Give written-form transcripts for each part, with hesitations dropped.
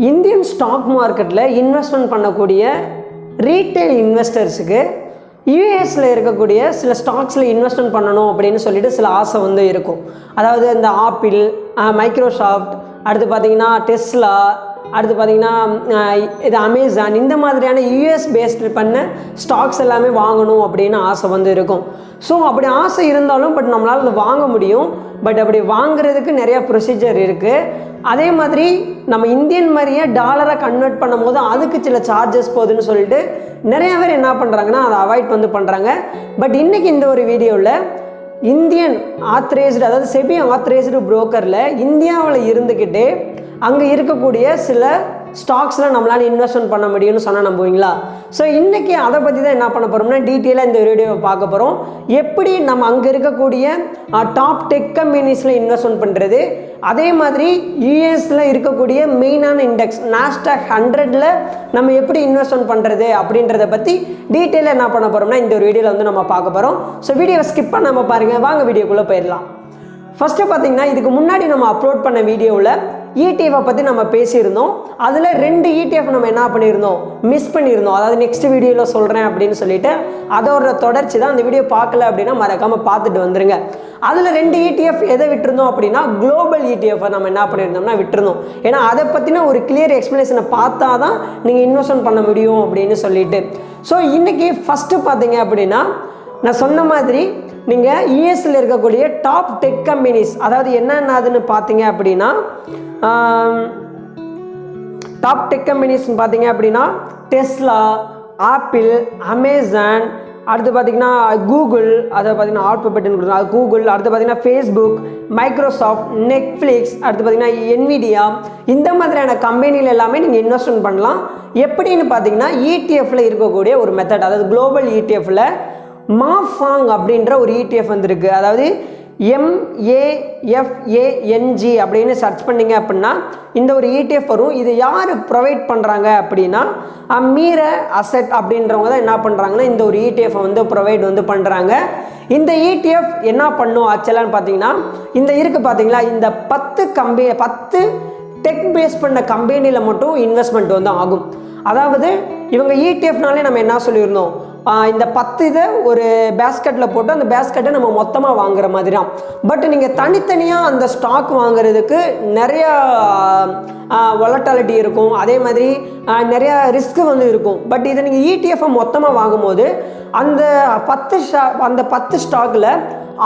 Indian stock மார்க்கெட்டில் investment பண்ணக்கூடிய retail இன்வெஸ்டர்ஸுக்கு யூஎஸில் இருக்கக்கூடிய சில ஸ்டாக்ஸில் இன்வெஸ்ட்மெண்ட் பண்ணணும் அப்படின்னு சொல்லிட்டு சில ஆசை வந்து இருக்கும். அதாவது இந்த ஆப்பிள், மைக்ரோசாஃப்ட், அடுத்து பார்த்திங்கன்னா டெஸ்லா, அடுத்து பார்த்திங்கன்னா இது அமேசான், இந்த மாதிரியான யூஎஸ் பேஸ்டு பண்ண ஸ்டாக்ஸ் எல்லாமே வாங்கணும் அப்படின்னு ஆசை வந்து இருக்கும். ஸோ அப்படி ஆசை இருந்தாலும் பட் நம்மளால் அதை வாங்க முடியும். பட் அப்படி வாங்குறதுக்கு நிறையா ப்ரொசீஜர் இருக்குது. அதே மாதிரி நம்ம இந்தியன் மாதிரியே டாலரை கன்வெர்ட் பண்ணும்போது அதுக்கு சில சார்ஜஸ் போகுதுன்னு சொல்லிட்டு நிறைய பேர் என்ன பண்ணுறாங்கன்னா அதை அவாய்ட் வந்து பண்ணுறாங்க. பட் இன்றைக்கி இந்த ஒரு வீடியோவில் இந்தியன் ஆத்தரைஸ்டு, அதாவது செபி ஆத்தரைஸ்டு புரோக்கரில் இந்தியாவில் இருந்துக்கிட்டே அங்கே இருக்கக்கூடிய சில ஸ்டாக்ஸில் நம்மளால் இன்வெஸ்ட்மெண்ட் பண்ண முடியும்னு சொன்னால் நம்புவீங்களா? ஸோ இன்றைக்கி அதை பற்றி தான் என்ன பண்ண போகிறோம்னா டீட்டெயிலாக இந்த வீடியோவை பார்க்க போகிறோம். எப்படி நம்ம அங்கே இருக்கக்கூடிய டாப் டெக் கம்பெனிஸில் இன்வெஸ்ட்மெண்ட் பண்ணுறது, அதே மாதிரி யூஎஸில் இருக்கக்கூடிய மெயினான இண்டெக்ஸ் நாஸ்டாக் 100ல் நம்ம எப்படி இன்வெஸ்ட்மெண்ட் பண்ணுறது அப்படின்றத பற்றி டீட்டெயிலாக என்ன பண்ண போகிறோம்னா இந்த ஒரு வீடியோவில் வந்து நம்ம பார்க்க போகிறோம். ஸோ வீடியோவை ஸ்கிப் பண்ணாமல் பாருங்கள், வாங்க வீடியோக்குள்ளே போயிடலாம். ஃபஸ்ட்டு பார்த்தீங்கன்னா இதுக்கு முன்னாடி நம்ம அப்லோட் பண்ண வீடியோவில் ETF பற்றி நம்ம பேசியிருந்தோம். அதில் 2 ETF நம்ம என்ன பண்ணியிருந்தோம், மிஸ் பண்ணியிருந்தோம். அதாவது நெக்ஸ்ட் வீடியோவில் சொல்கிறேன் அப்படின்னு சொல்லிட்டு அதோட தொடர்ச்சி தான். அந்த வீடியோ பார்க்கல அப்படின்னா மறக்காமல் பார்த்துட்டு வந்துருங்க. அதில் 2 ETF எதை விட்டுருந்தோம் அப்படின்னா குளோபல் ETF நம்ம என்ன பண்ணியிருந்தோம்னா விட்டுருந்தோம். ஏன்னா அதை பற்றின ஒரு கிளியர் எக்ஸ்ப்ளனேஷனை பார்த்தா தான் நீங்கள் இன்வெஸ்ட்மெண்ட் பண்ண முடியும் அப்படின்னு சொல்லிட்டு. ஸோ இன்றைக்கி ஃபஸ்ட்டு பார்த்தீங்க அப்படின்னா நான் சொன்ன மாதிரி நீங்கள் யூஎஸில் இருக்கக்கூடிய டாப் டெக் கம்பெனிஸ், அதாவது என்னென்னதுன்னு பார்த்தீங்க அப்படின்னா டாப் டெக் கம்பெனிஸ்ன்னு பார்த்தீங்க அப்படின்னா டெஸ்லா, ஆப்பிள், அமேசான், அடுத்து பார்த்தீங்கன்னா கூகுள், அதை பார்த்தீங்கன்னா ஆல்பபெட்னு கொடுத்துருக்காங்க கூகுள், அடுத்து பார்த்தீங்கன்னா ஃபேஸ்புக், மைக்ரோசாஃப்ட், நெட்ஃப்ளிக்ஸ், அடுத்து பார்த்தீங்கன்னா என்விடியா, இந்த மாதிரியான கம்பெனியில் எல்லாமே நீங்கள் இன்வெஸ்ட்மெண்ட் பண்ணலாம். எப்படின்னு பார்த்தீங்கன்னா ETF இருக்கக்கூடிய ஒரு மெத்தட், அதாவது குளோபல் ETF மாஃபாங் அப்படின்ற ஒரு ETF வந்துருக்கு. அதாவது MAFANG அப்படின்னு சர்ச் பண்ணிங்க அப்படின்னா இந்த ஒரு ETF வரும். இது யார் ப்ரொவைட் பண்ணுறாங்க அப்படின்னா மீர அசெட் அப்படின்றவங்க தான் என்ன பண்ணுறாங்கன்னா இந்த ஒரு ETF வந்து ப்ரொவைட் வந்து பண்ணுறாங்க. இந்த ETF என்ன பண்ணும் ஆக்சுவலான்னு பார்த்தீங்கன்னா இந்த இருக்குது பார்த்தீங்களா, இந்த 10 டெக் பேஸ் பண்ண கம்பெனியில் மட்டும் இன்வெஸ்ட்மெண்ட் வந்து ஆகும். அதாவது இவங்க ETFனாலே நம்ம என்ன சொல்லியிருந்தோம், இந்த 10 இதை ஒரு பேஸ்கெட்டில் போட்டு அந்த பேஸ்கெட்டை நம்ம மொத்தமாக வாங்குற மாதிரி தான். பட் நீங்கள் தனித்தனியாக அந்த ஸ்டாக் வாங்குறதுக்கு நிறையா வொலட்டாலிட்டி இருக்கும், அதே மாதிரி நிறையா ரிஸ்க்கு வந்து இருக்கும். பட் இதை நீங்கள் ETF மொத்தமாக வாங்கும்போது அந்த 10 ஸ்டாக்கில்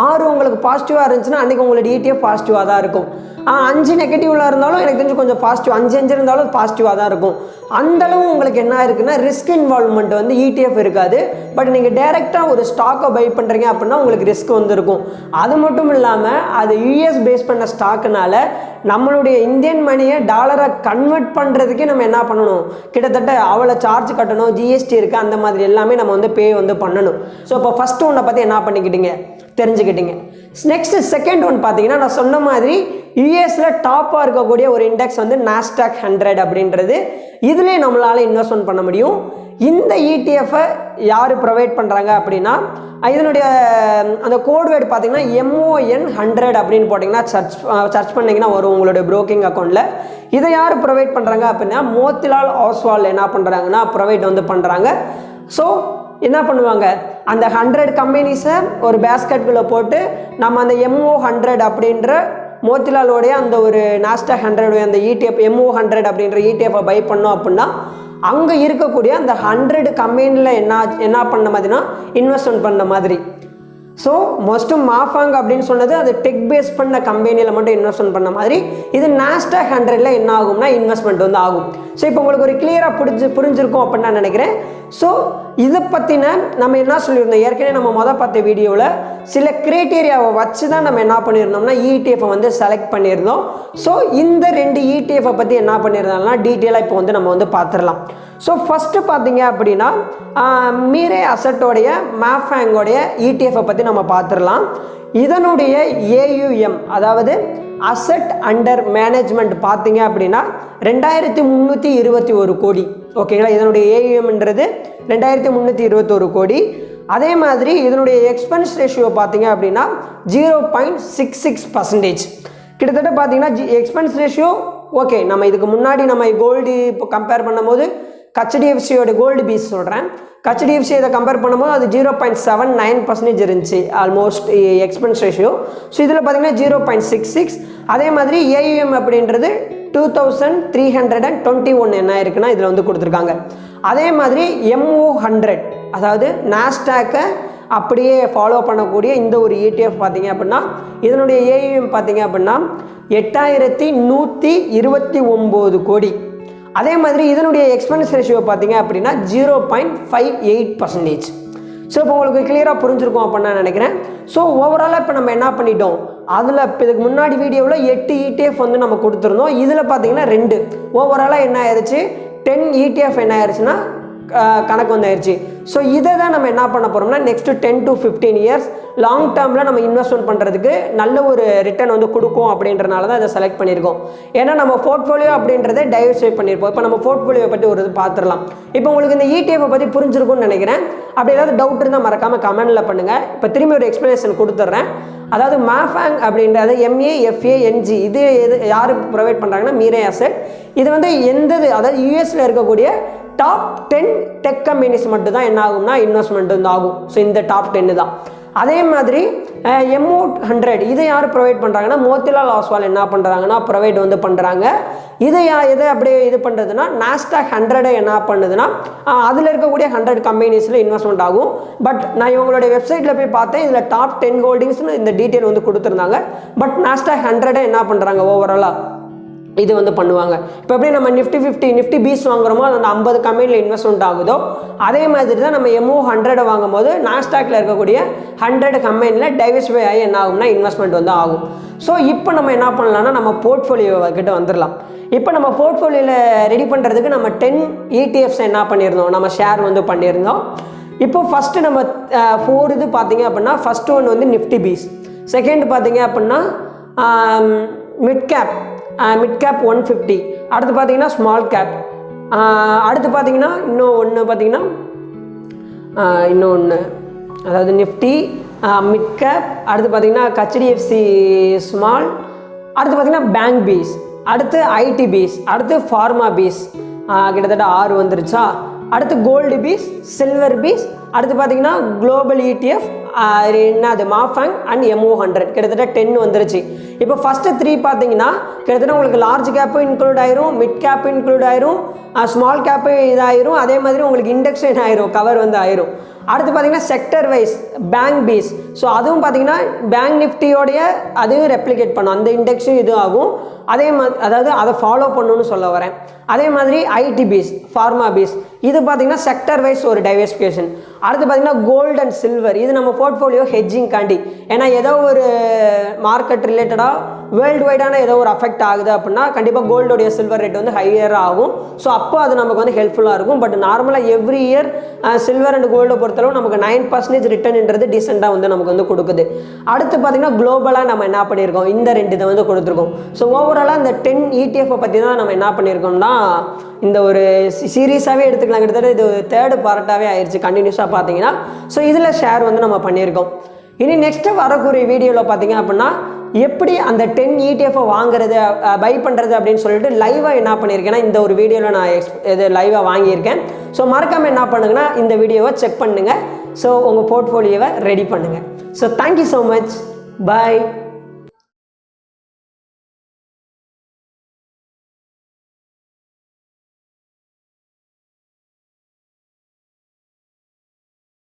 6 உங்களுக்கு பாசிட்டிவாக இருந்துச்சுன்னா அன்றைக்கி உங்களோட ETF பாசிட்டிவாக தான் இருக்கும். 5 நெகட்டிவ்ல இருந்தாலும் எனக்கு தெரிஞ்சு கொஞ்சம் பாசிட்டிவ், 5 இருந்தாலும் பாசிட்டிவாக தான் இருக்கும். அந்தளவு உங்களுக்கு என்ன இருக்குன்னா ரிஸ்க் இன்வால்வ்மெண்ட் வந்து ETF இருக்காது. பட் நீங்கள் டைரெக்டாக ஒரு ஸ்டாக்கை பை பண்ணுறீங்க அப்படின்னா உங்களுக்கு ரிஸ்க் வந்து இருக்கும். அது மட்டும் இல்லாமல் அது US பேஸ் பண்ண ஸ்டாக்குனால நம்மளுடைய இந்தியன் மணியை டாலரை கன்வெர்ட் பண்ணுறதுக்கே நம்ம என்ன பண்ணணும், கிட்டத்தட்ட அவ்வளோ சார்ஜ் கட்டணும், GST இருக்குது, அந்த மாதிரி எல்லாமே நம்ம வந்து பே வந்து பண்ணணும். ஸோ இப்போ ஃபஸ்ட்டு ஒன்றை பற்றி என்ன பண்ணிக்கிட்டீங்க, தெரிஞ்சுக்கிட்டீங்க. நெக்ஸ்ட் செகண்ட் ஒன் பார்த்தீங்கன்னா நான் சொன்ன மாதிரி யூஎஸில் டாப்பாக இருக்கக்கூடிய ஒரு இண்டெக்ஸ் வந்து நாஸ்டாக் 100 அப்படின்றது. இதுலேயே நம்மளால் இன்வெஸ்ட்மெண்ட் பண்ண முடியும். இந்த ETF யார் ப்ரொவைட் பண்ணுறாங்க அப்படின்னா இதனுடைய அந்த கோட் வேர்டு பார்த்தீங்கன்னா MON100 அப்படின்னு போட்டிங்கன்னா சர்ச் பண்ணிங்கன்னா வரும் உங்களுடைய ப்ரோக்கிங் அக்கௌண்ட்டில். இதை யார் ப்ரொவைட் பண்ணுறாங்க அப்படின்னா மோத்திலால் ஓஸ்வால் என்ன பண்ணுறாங்கன்னா ப்ரொவைட் வந்து பண்ணுறாங்க. ஸோ என்ன பண்ணுவாங்க, அந்த 100 கம்பெனிஸை ஒரு பேஸ்கெட்டுக்குள்ளே போட்டு நம்ம அந்த MO100 அப்படின்ற மோத்திலாலோடைய அந்த ஒரு நாஸ்டாக் 100 அந்த ETF MO100 அப்படின்ற ETF பை பண்ணோம் அப்படின்னா அங்கே இருக்கக்கூடிய அந்த 100 கம்பெனியில் என்ன பண்ண மாதிரினா இன்வெஸ்ட்மெண்ட் பண்ண மாதிரி. ஸோ மோஸ்ட்டும் மாஃபாங் அப்படின்னு சொன்னது அது டெக் பேஸ் பண்ண கம்பெனியில் மட்டும் இன்வெஸ்ட்மெண்ட் பண்ண மாதிரி. இது நாஸ்டாக் 100ல் என்ன ஆகும்னா இன்வெஸ்ட்மெண்ட் வந்து ஆகும். ஸோ இப்போ உங்களுக்கு ஒரு கிளியராக புரிஞ்சிருக்கும் அப்படின்னு நான் நினைக்கிறேன். ஸோ இதை பற்றின நம்ம என்ன சொல்லியிருந்தோம், ஏற்கனவே நம்ம பார்த்த வீடியோவில் சில கிரைட்டீரியாவை வச்சு தான் நம்ம என்ன பண்ணியிருந்தோம்னா ETF வந்து செலக்ட் பண்ணியிருந்தோம். ஸோ இந்த 2 ETF பற்றி என்ன பண்ணியிருந்தோம்னா டீட்டெயிலாக இப்போ வந்து நம்ம வந்து பார்த்துடலாம். ஸோ ஃபஸ்ட்டு பார்த்தீங்க அப்படின்னா மீரே அசட்டோடைய மாஃபாங்கோடைய ETF பற்றி நம்ம பார்த்துடலாம். இதனுடைய AUM அதாவது அசெட் அண்டர் மேனேஜ்மெண்ட் பார்த்தீங்க அப்படின்னா 2321 கோடி. ஓகேங்களா, இதனுடைய AUMன்றது 2321 கோடி. அதே மாதிரி இதனுடைய எக்ஸ்பென்ஸ் ரேஷியோ பார்த்தீங்க அப்படின்னா 0.66%. கிட்டத்தட்ட பார்த்தீங்கன்னா எக்ஸ்பென்ஸ் ரேஷியோ ஓகே, நம்ம இதுக்கு முன்னாடி நம்ம கோல்டு இப்போ கம்பேர் பண்ணும்போது ஹெச்டிஎஃப்சியோட கோல்டு பீஸ் சொல்கிறேன். ஹெச்டிஎஃப்சி இதை கம்பேர் பண்ணும்போது அது 0.79% இருந்துச்சு ஆல்மோஸ்ட் எக்ஸ்பென்ஸ் ரேஷியோ. ஸோ இதில் பார்த்தீங்கன்னா 0.66. அதே மாதிரி ஏயுஎம் அப்படின்றது 2321 என்ன இருக்குன்னா இதில் வந்து கொடுத்துருக்காங்க. அதே மாதிரி MO100 அதாவது நாஸ்டாக்கை அப்படியே ஃபாலோ பண்ணக்கூடிய இந்த ஒரு ETF பார்த்தீங்க அப்படின்னா இதனுடைய ஏயுஎம் பார்த்தீங்க அப்படின்னா 8129 கோடி. அதே மாதிரி இதனுடைய எக்ஸ்பென்ஸ் ரேஷியோ பார்த்தீங்க அப்படின்னா 0.58%. ஸோ இப்போ உங்களுக்கு கிளியராக புரிஞ்சிருக்கும் அப்படின்னு நான் நினைக்கிறேன். ஸோ ஓவராலாக இப்போ நம்ம என்ன பண்ணிட்டோம், அதில் இப்போ இதுக்கு முன்னாடி வீடியோவில் 8 ETF வந்து நம்ம கொடுத்துருந்தோம். இதில் பார்த்தீங்கன்னா 2 ஓவராலாக என்ன ஆயிடுச்சு 10 ETF என்ன ஆயிடுச்சுன்னா கணக்கு வந்துடுச்சு. ஸோ இதை தான் நம்ம என்ன பண்ண போகிறோம்னா நெக்ஸ்ட் 10 to 15 இயர்ஸ் லாங் டேர்மில் நம்ம இன்வெஸ்ட்மெண்ட் பண்ணுறதுக்கு நல்ல ஒரு ரிட்டர்ன் வந்து கொடுக்கும் அப்படின்றனால தான் இதை செலக்ட் பண்ணியிருக்கோம். ஏன்னா நம்ம போர்ட்ஃபோலியோ அப்படின்றத டைவர்சிஃபை பண்ணியிருப்போம். இப்போ நம்ம போர்ட்ஃபோலியோ பற்றி ஒரு இது பார்த்துடலாம். இப்போ உங்களுக்கு இந்த ETF பற்றி புரிஞ்சிருக்கும்னு நினைக்கிறேன். அப்படி ஏதாவது டவுட் இருந்தால் மறக்காமல் கமெண்டில் பண்ணுங்கள். இப்போ திரும்பி ஒரு எக்ஸ்ப்ளனேஷன் கொடுத்துட்றேன். அதாவது மாஃபேங் அப்படின்றது MAFANG இது யார் ப்ரொவைட் பண்ணுறாங்கன்னா மீரே அசெட். இது வந்து அதாவது யூஎஸில் இருக்கக்கூடிய டாப் 10 டெக் கம்பெனிஸ் மட்டும் தான் என்ன ஆகும்னா இன்வெஸ்ட்மெண்ட் வந்து ஆகும். ஸோ இந்த டாப் 10 தான். அதே மாதிரி MO100 இதை யார் ப்ரொவைட் பண்ணுறாங்கன்னா மோத்திலால் ஆஸ்வால் என்ன பண்ணுறாங்கன்னா ப்ரொவைட் வந்து பண்ணுறாங்க. எதை அப்படியே இது பண்ணுறதுன்னா நாஸ்டாக் 100 என்ன பண்ணுதுன்னா அதில் இருக்கக்கூடிய 100 கம்பெனிஸில் இன்வெஸ்ட்மெண்ட் ஆகும். பட் நான் இவங்களுடைய வெப்சைட்டில் போய் பார்த்தேன், இதில் டாப் 10 ஹோல்டிங்ஸ்னு இந்த டீட்டெயில் வந்து கொடுத்துருந்தாங்க. பட் நாஸ்டாக் 100 என்ன பண்ணுறாங்க ஓவராலாக இது வந்து பண்ணுவாங்க. இப்போ எப்படி நம்ம நிஃப்டி 50 நிஃப்டி பீஸ் வாங்குறோமோ அது அந்த 50 கம்பெனியில் இன்வெஸ்ட்மெண்ட் ஆகுதோ அதே மாதிரி தான் நம்ம MO100 வாங்கும் போது நாஸ்டாக்ல இருக்கக்கூடிய 100 கம்பெனியில் டைவர்சிஃபை ஆகி என்ன ஆகும்னா இன்வெஸ்ட்மெண்ட் வந்து ஆகும். ஸோ இப்போ நம்ம என்ன பண்ணலாம்னா நம்ம போர்ட்ஃபோலியோ கிட்ட வந்துடலாம். இப்போ நம்ம போர்ட்ஃபோலியோவில் ரெடி பண்ணுறதுக்கு நம்ம 10 ETFs என்ன பண்ணியிருந்தோம், நம்ம ஷேர் வந்து பண்ணியிருந்தோம். இப்போ ஃபஸ்ட்டு நம்ம 4 இது பார்த்தீங்க அப்படின்னா ஃபஸ்ட் ஒன் வந்து நிஃப்டி பீஸ், செகண்ட் பார்த்தீங்க அப்படின்னா மிட் கேப் 150, அடுத்து பார்த்தீங்கன்னா ஸ்மால் கேப், அடுத்து பார்த்தீங்கன்னா இன்னொன்று அதாவது நிஃப்டி மிட் கேப், அடுத்து பார்த்தீங்கன்னா HDFC ஸ்மால், அடுத்து பார்த்தீங்கன்னா பேங்க் பீஸ், அடுத்து ஐடி பீஸ், அடுத்து ஃபார்மா பீஸ், கிட்டத்தட்ட 6 வந்துருச்சா. அடுத்து கோல்டு பீஸ், சில்வர் பீஸ், அடுத்து பார்த்தீங்கன்னா குளோபல் ETF என்னது மாஃபேங் அண்ட் MO100 கிட்டத்தட்ட 10 வந்துருச்சு. இப்போ ஃபஸ்ட்டு 3 பார்த்தீங்கன்னா கிட்டத்தட்ட உங்களுக்கு லார்ஜ் கேப்பும் இன்க்ளூட் ஆயிரும், மிட் கேப்பும் இன்க்ளூட் ஆயிரும், ஸ்மால் கேப்பு இதாயிரும், அதே மாதிரி உங்களுக்கு இண்டெக்ஸ் என்ன ஆயிரும் கவர் வந்து ஆயிரும். அடுத்து பார்த்தீங்கன்னா sector wise bank PEs, so அதுவும் பார்த்தீங்கன்னா பேங்க் நிஃப்டியோடைய அதையும் ரெப்ளிகேட் பண்ணும், அந்த இண்டெக்ஸும் இது ஆகும். அதே மாதிரி அதாவது அதை ஃபாலோ பண்ணணும்னு சொல்ல வரேன். அதே மாதிரி ஐடி பீஸ், ஃபார்மா பீஸ் இது பார்த்தீங்கன்னா செக்டர் வைஸ் ஒரு டைவர்சிஃபிகேஷன். அடுத்து பார்த்தீங்கன்னா கோல்டு அண்ட் சில்வர் இது நம்ம போர்ட்ஃபோலியோ ஹெட்ஜிங் காண்டி, ஏன்னா ஏதோ ஒரு மார்க்கெட் ரிலேட்டடாக வேர்ல்டு வைடான ஏதோ ஒரு அஃபெக்ட் ஆகுது அப்படின்னா கண்டிப்பாக கோல்டோடைய சில்வர் ரேட் வந்து ஹையராக ஆகும். ஸோ அப்போ அது நமக்கு வந்து ஹெல்ப்ஃபுல்லாக இருக்கும். பட் நார்மலாக எவ்ரி இயர் சில்வர் அண்ட் கோல்டை பொறுத்தளவு நமக்கு 9% ரிட்டர்ன்ன்றது டீசெண்டாக வந்து நமக்கு வந்து கொடுக்குது. அடுத்து பார்த்தீங்கன்னா குளோபலாக நம்ம என்ன பண்ணியிருக்கோம், இந்த 2 இதை வந்து கொடுத்துருக்கோம். ஸோ ஓவராலாக இந்த 10 ETF பற்றி தான் நம்ம என்ன பண்ணியிருக்கோம்னா இந்த ஒரு சீரீஸாகவே எடுத்துக்கலாம். கிட்டத்தட்ட இது 3rd பார்ட்டாகவே ஆயிடுச்சு கண்டினியூஸாக பார்த்தீங்கன்னா. ஸோ இதில் ஷேர் வந்து நம்ம பண்ணியிருக்கோம். இனி நெக்ஸ்ட்டு வரக்கூடிய வீடியோவில் பார்த்தீங்க அப்படின்னா எப்படி அந்த 10 ETF வாங்குறது பை பண்ணுறது அப்படின்னு சொல்லிட்டு லைவாக என்ன பண்ணியிருக்கேன்னா இந்த ஒரு வீடியோவில் நான் இது லைவாக வாங்கியிருக்கேன். ஸோ மறக்காமல் என்ன பண்ணுங்கன்னா இந்த வீடியோவை செக் பண்ணுங்கள். ஸோ உங்கள் போர்ட்ஃபோலியோவை ரெடி பண்ணுங்கள். ஸோ தேங்க்யூ ஸோ மச், பாய்.